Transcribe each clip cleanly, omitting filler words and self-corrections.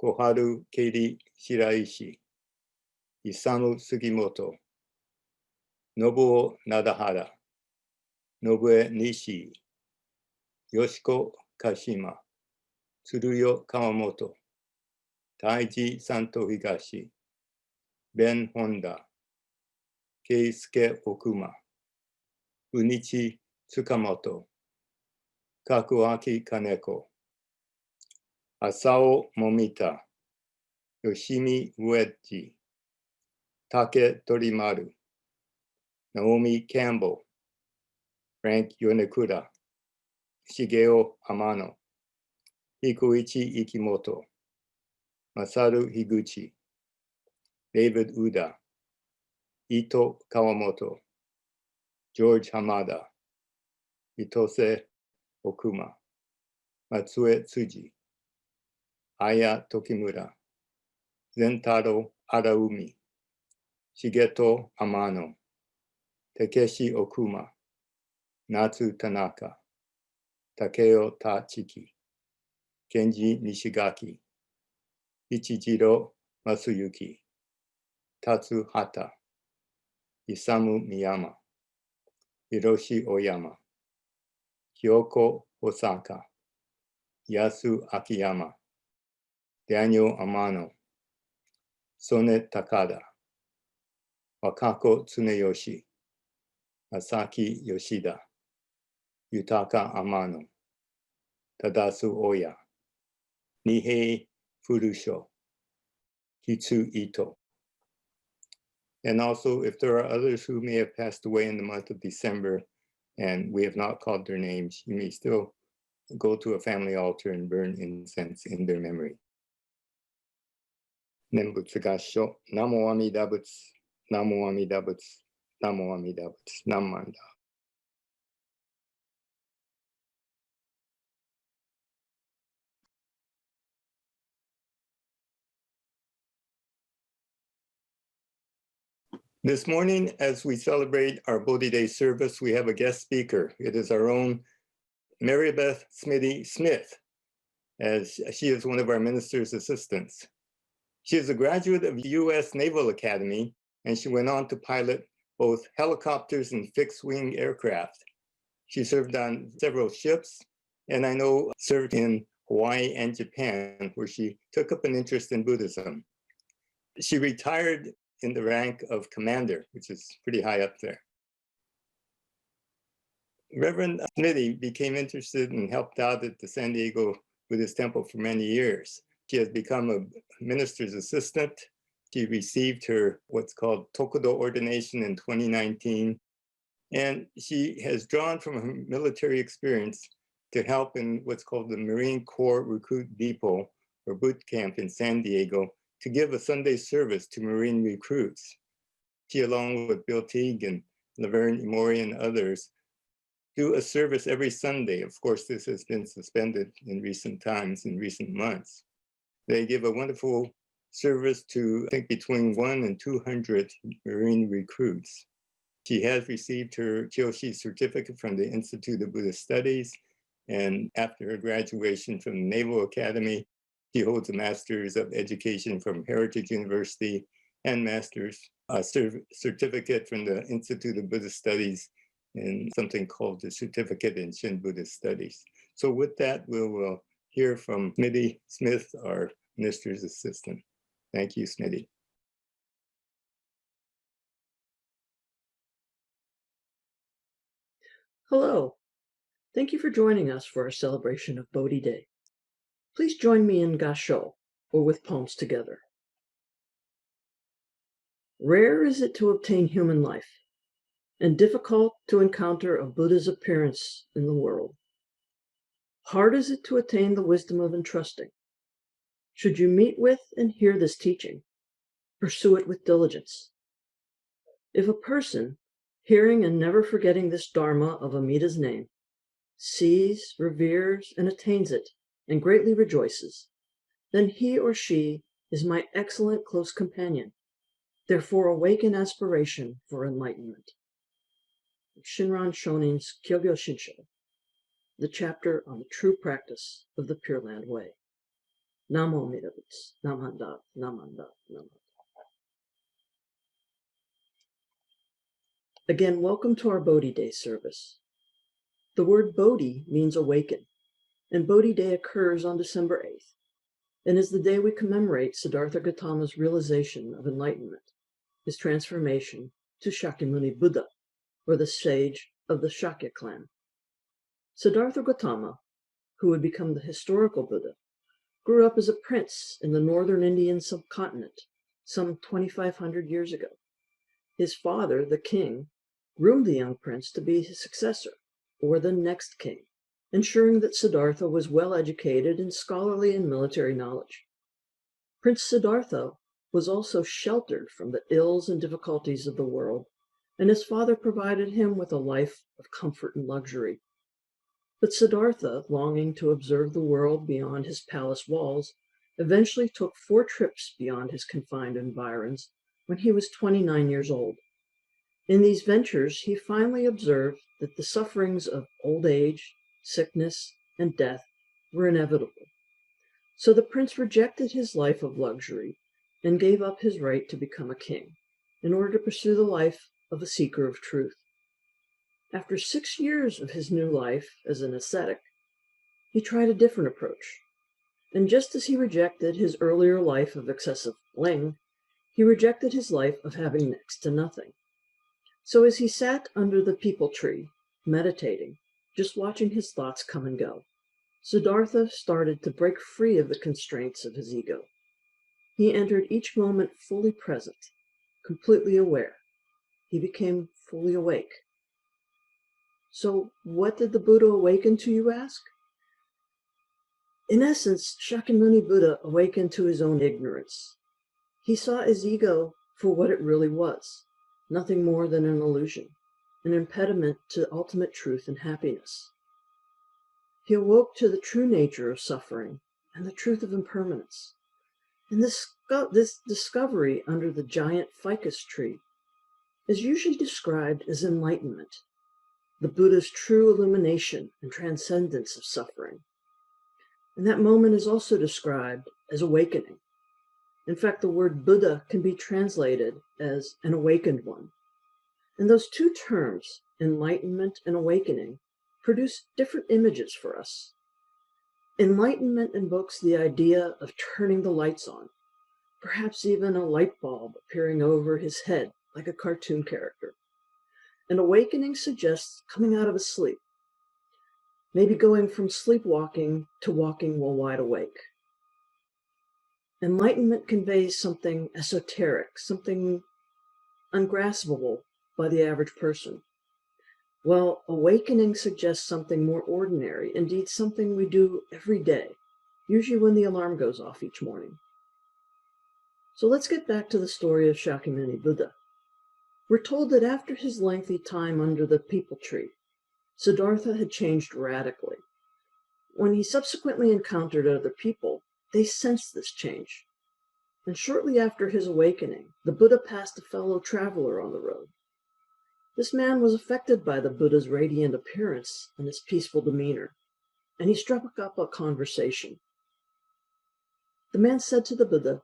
Koharu Keiri Shiraishi, Isamu Sugimoto, Nobuo Nadahara, Nobue Nishi, Yoshiko Kashima, Tsuruyo Kawamoto, Taiji Santo Higashi, Ben Honda, Keisuke Okuma, Unichi Tsukamoto, Kakuaki Kaneko, Asao Momita, Yoshimi Ueji, Take Torimaru, Naomi Campbell, Frank Yonekura, Shigeo Amano, Hikoichi Ikimoto, Masaru Higuchi, David Uda, Ito Kawamoto, George Hamada, Itose Okuma, Matsue Tsuji, Aya Tokimura, Zentaro Araumi, Shigeto Amano, Takeshi Okuma, Natsu Tanaka, Takeo Tachiki, Kenji Nishigaki, Ichijiro Masuyuki, Tatsu Hata, Isamu Miyama, Hiroshi Oyama, Kyoko Osaka, Yasu Akiyama, Daniel Amano, Sone Takada, Wakako Tsuneyoshi, Masaki Yoshida, Yutaka Amano, Tadasu Oya, Nihei Furusho, Kitsu Ito. And also, if there are others who may have passed away in the month of December and we have not called their names, you may still go to a family altar and burn incense in their memory. Nembutsu Gassho, Namo Amida Butsu, Namo Amida Butsu, Namo Amida Butsu, Namanda. This morning, as we celebrate our Bodhi Day service, we have a guest speaker. It is our own Maribeth Smitty Smith, as she is one of our minister's assistants. She is a graduate of the U.S. Naval Academy, and she went on to pilot both helicopters and fixed-wing aircraft. She served on several ships, and I know served in Hawaii and Japan, where she took up an interest in Buddhism. She retired in the rank of commander, which is pretty high up there. Reverend Smitty became interested and helped out at the San Diego Buddhist Temple for many years. She has become a minister's assistant. She received her what's called Tokudo ordination in 2019. And she has drawn from her military experience to help in what's called the Marine Corps Recruit Depot or boot camp in San Diego to give a Sunday service to Marine recruits. She, along with Bill Teague and Laverne Imori and others, do a service every Sunday. Of course, this has been suspended in recent times, in recent months. They give a wonderful service to, I think, between 100 and 200 Marine recruits. She has received her Kyoshi certificate from the Institute of Buddhist Studies, and after her graduation from the Naval Academy, she holds a Master's of Education from Heritage University and Master's certificate from the Institute of Buddhist Studies in something called the Certificate in Shin Buddhist Studies. So with that, we'll hear from Smitty Smith, our minister's assistant. Thank you, Smitty. Hello. Thank you for joining us for our celebration of Bodhi Day. Please join me in Gassho, or with palms together. Rare is it to obtain human life, and difficult to encounter a Buddha's appearance in the world. Hard is it to attain the wisdom of entrusting. Should you meet with and hear this teaching, pursue it with diligence. If a person, hearing and never forgetting this Dharma of Amida's name, sees, reveres, and attains it, and greatly rejoices, then he or she is my excellent close companion. Therefore awaken aspiration for enlightenment. Shinran Shonin's Kyogyo Shinsho, the chapter on the true practice of the Pure Land Way. Namo Amida Butsu. Namanda, Namanda, Namanda. Again, welcome to our Bodhi Day service. The word Bodhi means awaken, and Bodhi Day occurs on December 8th, and is the day we commemorate Siddhartha Gautama's realization of enlightenment, his transformation to Shakyamuni Buddha, or the sage of the Shakya clan. Siddhartha Gautama, who would become the historical Buddha, grew up as a prince in the northern Indian subcontinent some 2,500 years ago. His father, the king, groomed the young prince to be his successor, or the next king, ensuring that Siddhartha was well educated in scholarly and military knowledge. Prince Siddhartha was also sheltered from the ills and difficulties of the world, and his father provided him with a life of comfort and luxury. But Siddhartha, longing to observe the world beyond his palace walls, eventually took 4 trips beyond his confined environs when he was 29 years old. In these ventures, he finally observed that the sufferings of old age, sickness, and death were inevitable. So the prince rejected his life of luxury and gave up his right to become a king in order to pursue the life of a seeker of truth. After 6 years of his new life as an ascetic, he tried a different approach. And just as he rejected his earlier life of excessive bling, he rejected his life of having next to nothing. So as he sat under the peepal tree, meditating, just watching his thoughts come and go, Siddhartha started to break free of the constraints of his ego. He entered each moment fully present, completely aware. He became fully awake. So what did the Buddha awaken to, you ask? In essence, Shakyamuni Buddha awakened to his own ignorance. He saw his ego for what it really was, nothing more than an illusion, an impediment to ultimate truth and happiness. He awoke to the true nature of suffering and the truth of impermanence. And this discovery under the giant ficus tree is usually described as enlightenment, the Buddha's true illumination and transcendence of suffering. And that moment is also described as awakening. In fact, the word Buddha can be translated as an awakened one. And those two terms, enlightenment and awakening, produce different images for us. Enlightenment invokes the idea of turning the lights on, perhaps even a light bulb appearing over his head like a cartoon character. And awakening suggests coming out of a sleep, maybe going from sleepwalking to walking while wide awake. Enlightenment conveys something esoteric, something ungraspable by the average person. While awakening suggests something more ordinary, indeed something we do every day, usually when the alarm goes off each morning. So let's get back to the story of Shakyamuni Buddha. We're told that after his lengthy time under the peepal tree, Siddhartha had changed radically. When he subsequently encountered other people, they sensed this change. And shortly after his awakening, the Buddha passed a fellow traveler on the road. This man was affected by the Buddha's radiant appearance and his peaceful demeanor, and he struck up a conversation. The man said to the Buddha,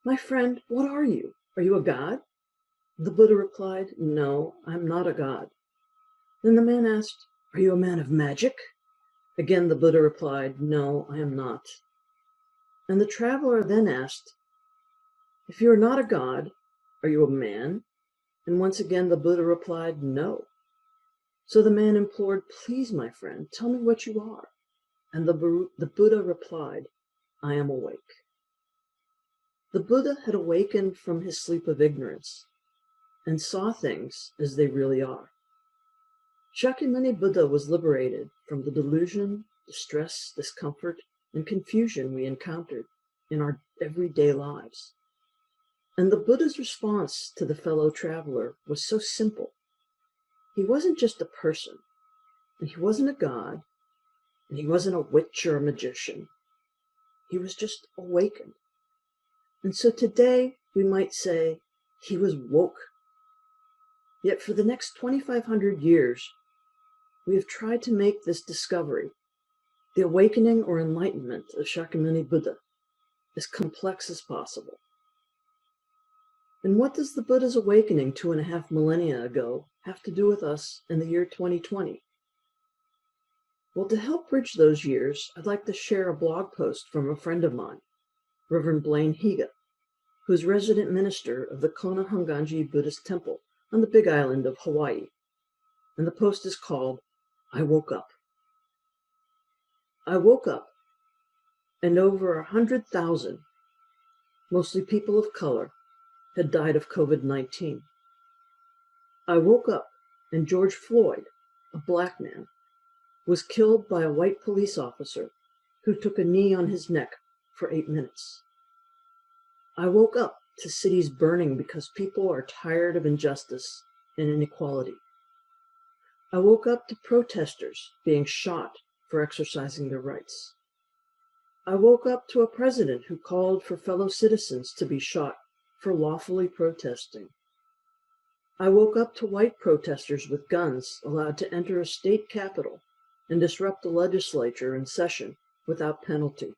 "My friend, what are you? Are you a god?" The Buddha replied, "No, I'm not a god." Then the man asked, "Are you a man of magic?" Again, the Buddha replied, "No, I am not." And the traveler then asked, "If you are not a god, are you a man?" And once again, the Buddha replied, "No." So the man implored, "Please, my friend, tell me what you are." And the Buddha replied, "I am awake." The Buddha had awakened from his sleep of ignorance and saw things as they really are. Shakyamuni Buddha was liberated from the delusion, distress, discomfort, and confusion we encountered in our everyday lives. And the Buddha's response to the fellow traveler was so simple. He wasn't just a person, and he wasn't a god, and he wasn't a witch or a magician. He was just awakened. And so today we might say he was woke. Yet for the next 2,500 years, we have tried to make this discovery, The awakening or enlightenment of Shakyamuni Buddha as complex as possible. And what does the Buddha's awakening 2.5 millennia ago have to do with us in the year 2020? Well, to help bridge those years, I'd like to share a blog post from a friend of mine, Reverend Blaine Higa, who's resident minister of the Kona Honganji Buddhist Temple on the Big Island of Hawaii. And the post is called, I Woke Up. I woke up, and over 100,000, mostly people of color, had died of COVID-19. I woke up, and George Floyd, a black man, was killed by a white police officer who took a knee on his neck for 8 minutes. I woke up to cities burning because people are tired of injustice and inequality. I woke up to protesters being shot for exercising their rights. I woke up to a president who called for fellow citizens to be shot for lawfully protesting. I woke up to white protesters with guns allowed to enter a state capitol and disrupt the legislature in session without penalty.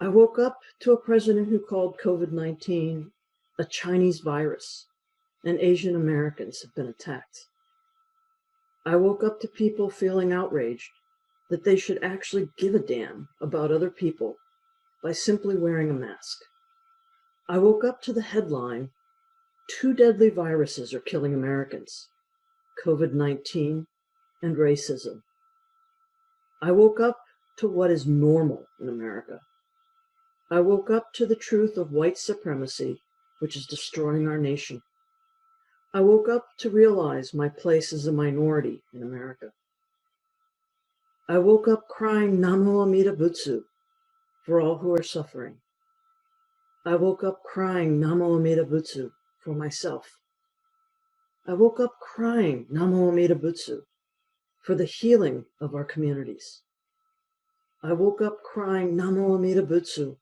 I woke up to a president who called COVID-19 a Chinese virus, and Asian Americans have been attacked. I woke up to people feeling outraged that they should actually give a damn about other people by simply wearing a mask. I woke up to the headline, 2 deadly viruses are killing Americans, COVID-19 and racism. I woke up to what is normal in America. I woke up to the truth of white supremacy, which is destroying our nation. I woke up to realize my place as a minority in America. I woke up crying Namo Amida Butsu for all who are suffering. I woke up crying Namo Amida Butsu for myself. I woke up crying Namo Amida Butsu for the healing of our communities. I woke up crying Namo Amida Butsu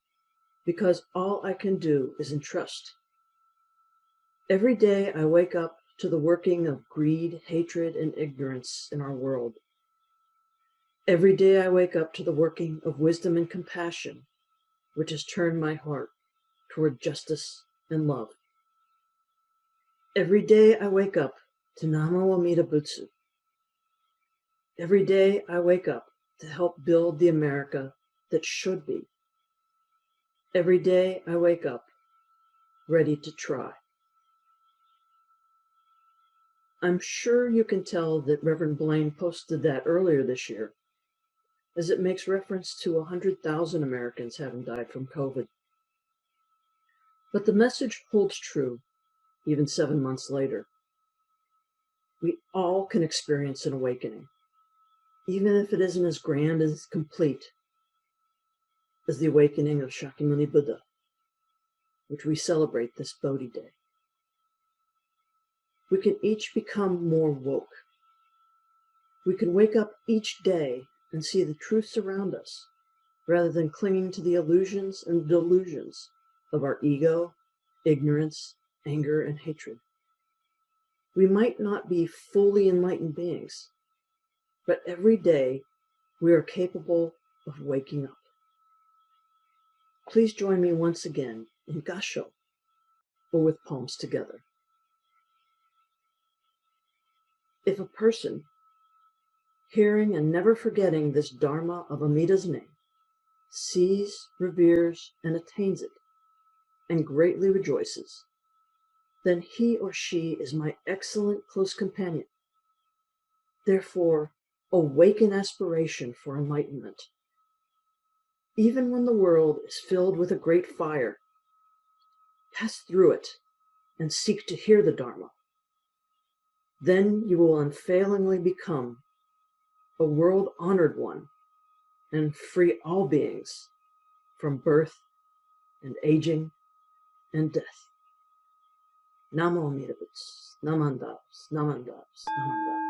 because all I can do is entrust. Every day I wake up to the working of greed, hatred, and ignorance in our world. Every day I wake up to the working of wisdom and compassion, which has turned my heart toward justice and love. Every day I wake up to Namo Amida Butsu. Every day I wake up to help build the America that should be. Every day I wake up ready to try. I'm sure you can tell that Reverend Blaine posted that earlier this year, as it makes reference to 100,000 Americans having died from COVID. But the message holds true even 7 months later. We all can experience an awakening, even if it isn't as grand and as complete as the awakening of Shakyamuni Buddha, which we celebrate this Bodhi Day. We can each become more woke. We can wake up each day and see the truths around us, rather than clinging to the illusions and delusions of our ego, ignorance, anger, and hatred. We might not be fully enlightened beings, but every day we are capable of waking up. Please join me once again in Gasho, or with palms together. If a person, hearing and never forgetting this Dharma of Amida's name, sees, reveres, and attains it, and greatly rejoices, then he or she is my excellent close companion. Therefore, awaken aspiration for enlightenment. Even when the world is filled with a great fire, pass through it and seek to hear the Dharma. Then you will unfailingly become a world-honored one and free all beings from birth and aging and death. Namo Amida Butsu, Namandabs, Namandabs, Namandabs.